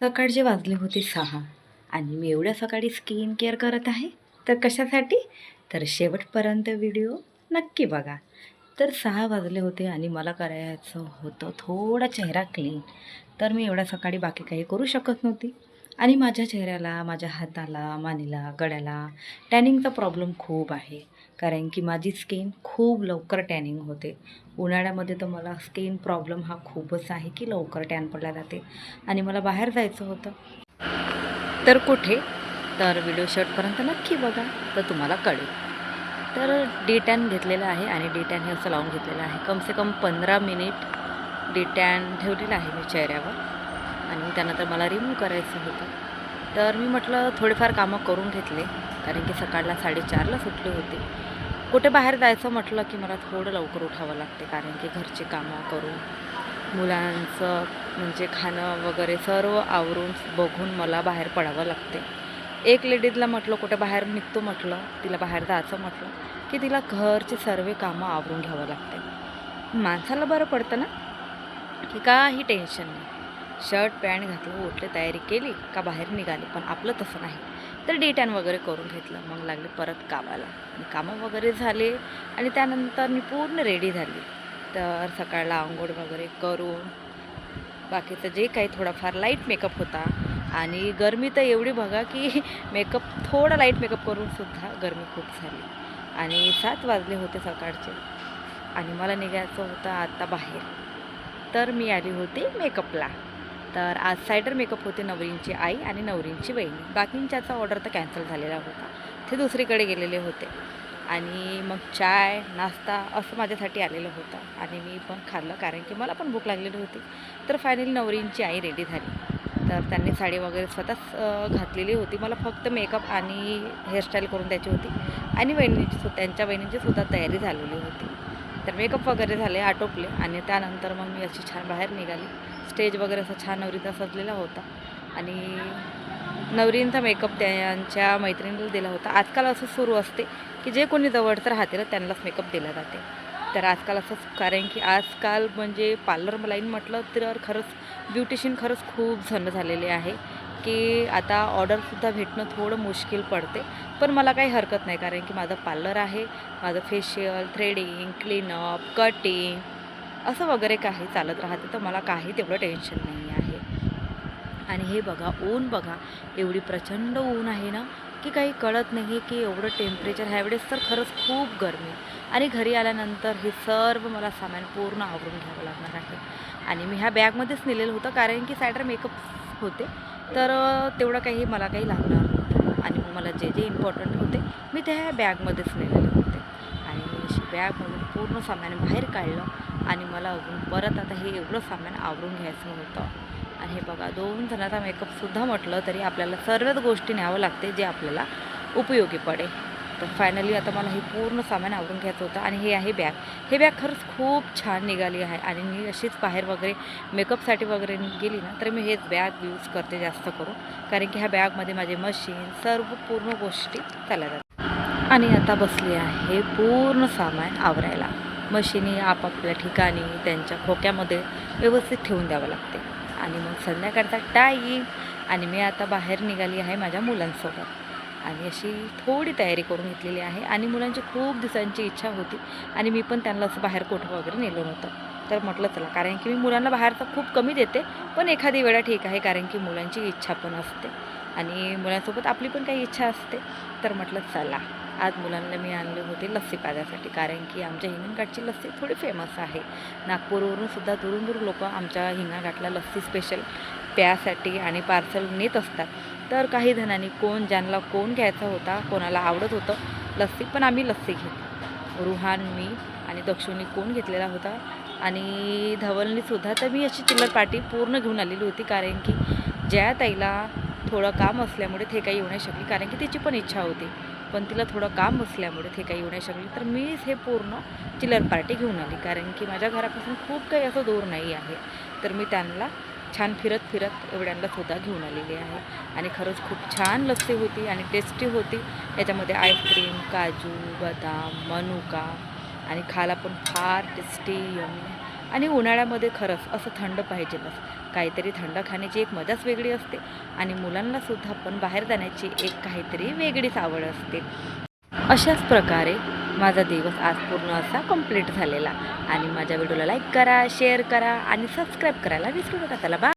सकाळचे वाजले होते 6 आणि मी एवढ्या सकाळी स्किन केअर करत आहे. तर कशासाठी? तर शेवटपर्यंत व्हिडिओ नक्की बघा. तर 6 वाजले होते आणि मला करायचं होतं थोडा चेहरा क्लीन. तर मी एवढ्या सकाळी बाकी काही करू शकत नव्हती आणि माझ्या चेहऱ्याला, माझ्या हाताला, मानेला, गळ्याला टॅनिंगचा प्रॉब्लेम खूप आहे. कारण की माझी स्किन खूप लवकर टॅनिंग होते. उन्हाळ्यामध्ये तर मला स्किन प्रॉब्लेम हा खूपच आहे की लवकर टॅन पडला जाते आणि मला बाहेर जायचं होतं. तर कुठे? तर व्हिडिओ शेवटपर्यंत नक्की बघा, तर तुम्हाला कळेल. तर डी टॅन घेतलेलं आहे आणि डी टॅन हे असं लावून घेतलेलं आहे. कम से कम 15 मिनिट डी टॅन ठेवलेलं आहे मी चेहऱ्यावर आणि त्यानंतर मला रिमूव्ह करायचं होतं. तर मी म्हटलं थोडेफार कामं करून घेतले, कारण की सकाळला 4:30ला सुटले होते. कुठे बाहेर जायचं म्हटलं की मला थोडं लवकर उठावं लागते, कारण की घरची कामं करून मुलांचं म्हणजे खाणं वगैरे सर्व आवरून बघून मला बाहेर पडावं लागते. एक लेडीजला म्हटलं कुठे बाहेर निघतो म्हटलं, तिला बाहेर जायचं म्हटलं की तिला घरचे सर्व कामं आवरून घ्यावं लागते. माणसाला बरं पडतं ना, की काही टेन्शन नाही. शर्ट पॅन्ट घातलं, उठले, तयारी केली का बाहेर निघाले. पण आपलं तसं नाही. तर डी टॅन वगैरे करून घेतलं. मग लागले परत कामाला. कामं वगैरे झाले आणि त्यानंतर मी पूर्ण रेडी झाली. तर सकाळला अंघोळ वगैरे करून बाकीचं जे काही थोडाफार लाईट मेकअप होता आणि गरमी तर एवढी बघा की मेकअप थोडा लाईट मेकअप करूनसुद्धा गरमी खूप झाली आणि 7 वाजले होते सकाळचे आणि मला निघायचं होतं आता बाहेर. तर मी आली होती मेकअपला. तर आज सायडर मेकअप होते नवरींची आई आणि नवरींची बहिणी. बाकींच्याचा ऑर्डर तर कॅन्सल झालेला होता, ते दुसरीकडे गेलेले होते. आणि मग चाय नाश्ता असं माझ्यासाठी आलेलं होतं आणि मी पण खाल्लं, कारण की मला पण भूक लागलेली होती. तर फायनली नवरींची आई रेडी झाली. तर त्यांनी साडी वगैरे स्वतःच घातलेली होती. मला फक्त मेकअप आणि हेअरस्टाईल करून द्यायची होती आणि त्यांच्या बहिणींचीसुद्धा तयारी झालेली होती. तर मेकअप वगैरे झाले, आटोपले आणि त्यानंतर मग मी अशी छान बाहेर निघाली. स्टेज वगैरे असा छान नवरीचा सजलेला होता आणि नवरींचा मेकअप त्यांच्या मैत्रिणीला दिला होता. आजकाल असं सुरू असते की जे कोणी जवळचं राहते ना त्यांनाच मेकअप दिला जाते. तर आजकाल असंच, कारण की आजकाल म्हणजे पार्लर लाईन म्हटलं तर खरंच ब्युटिशियन खरंच खूप जण झालेले आहे की आता ऑर्डरसुद्धा भेटणं थोडं मुश्किल पडते. पण मला काही हरकत नाही, कारण की माझं पार्लर आहे. माझं फेशियल, थ्रेडिंग, क्लीनअप, कटिंग असं वगैरे काही चालत राहते, तर मला काही तेवढं टेन्शन नाही आहे. आणि हे बघा, ऊन बघा, एवढी प्रचंड ऊन आहे ना की काही कळत नाही की एवढं टेम्परेचर. ह्यावेळेस तर खरंच खूप गरमी आणि घरी आल्यानंतर हे सर्व मला सामान पूर्ण आवरून घ्यावं लागणार आहे. आणि मी ह्या बॅगमध्येच नेलेलं होतं, कारण की सायडर मेकअप होते, तर तेवढं काही मला काही लागणार नव्हतं आणि मग मला जे जे इम्पॉर्टंट होते मी त्या बॅगमध्येच नेलेले होते. आणि अशी बॅगमधून पूर्ण सामान बाहेर काढलं आणि मला अजून परत आता हे एवढं सामान आवरून घ्यायचं होतं. आणि हे बघा, 2 जणांचा मेकअपसुद्धा म्हटलं तरी आपल्याला सर्वच गोष्टी न्यावं लागते जे आपल्याला उपयोगी पडेल. तर फायनली आता मला हे पूर्ण सामान आवरून घ्यायचं होतं आणि हे आहे बॅग. हे बॅग खरंच खूप छान निघाली आहे आणि मी अशीच बाहेर वगैरे मेकअपसाठी वगैरे गेली ना तर मी हेच बॅग यूज करते जास्त करून, कारण की ह्या बॅगमध्ये माझे मशीन सर्व पूर्ण गोष्टी चालल्या जातात. आणि आता बसली आहे पूर्ण सामान आवरायला. मशिनी आपापल्या ठिकाणी त्यांच्या खोक्यामध्ये व्यवस्थित ठेवून द्यावं लागते. आणि मग संध्याकाळचा टाईम आणि मी आता बाहेर निघाली आहे माझ्या मुलांसोबत आणि अशी थोडी तयारी करून घेतलेली आहे. आणि मुलांची खूप दिवसांची इच्छा होती आणि मी पण त्यांना असं बाहेर कुठं वगैरे नेलं नव्हतं. तर म्हटलं चला, कारण की मी मुलांना बाहेरचं खूप कमी देते, पण एखादी वेळा ठीक आहे, कारण की मुलांची इच्छा पण असते आणि मुलांसोबत आपली पण काही इच्छा असते. तर म्हटलं चला, आज मुलांना मी आणले होते लस्सी पाजायसाठी, कारण की आमच्या हिंगणघाटची लस्सी थोडी फेमस आहे. नागपूरवरून सुद्धा दुरून दूर लोक आमच्या हिंगणघाटला लस्सी स्पेशल प्यासाठी आणि पार्सल नेत असतात. तर काही जणांनी ज्यांना कोण घ्यायचा होता, कोणाला आवडत होतं लस्सी, पण आम्ही लस्सी घेतली. रुहान, मी आणि दक्षुनी कोण घेतलेला होता आणि धवलनीसुद्धा. तर मी अशी चिल्लर पार्टी पूर्ण घेऊन आलेली होती, कारण की ज्या ताईला थोडं काम असल्यामुळे ते काही येऊ नाही शकली, कारण की तिची पण इच्छा होती, पण तिला थोडं काम असल्यामुळे ते काही येऊ नाही शकली. तर मीच हे पूर्ण चिल्लर पार्टी घेऊन आली, कारण की माझ्या घरापासून खूप काही असं दूर नाही आहे. तर मी त्यांना छान फिरत फिरत एवढ्यांनासुद्धा घेऊन आलेली आहे. आणि खरंच खूप छान लस्सी होती आणि टेस्टी होती. याच्यामध्ये आईस्क्रीम, काजू, बदाम, मनुका आणि खायला पण फार टेस्टी, यमी आणि उन्हाळ्यामध्ये खरंच असं थंड पाहिजेलच, काहीतरी थंड खाण्याची एक मजाच वेगळी असते आणि मुलांनासुद्धा पण बाहेर जाण्याची एक काहीतरी वेगळीच आवड असते. अशाच प्रकारे माझा दिवस आज पूर्ण असा कंप्लीट झालेला आणि माझ्या व्हिडिओला लाईक करा, शेअर करा आणि सबस्क्राईब करायला विसरू नका. चला बाय.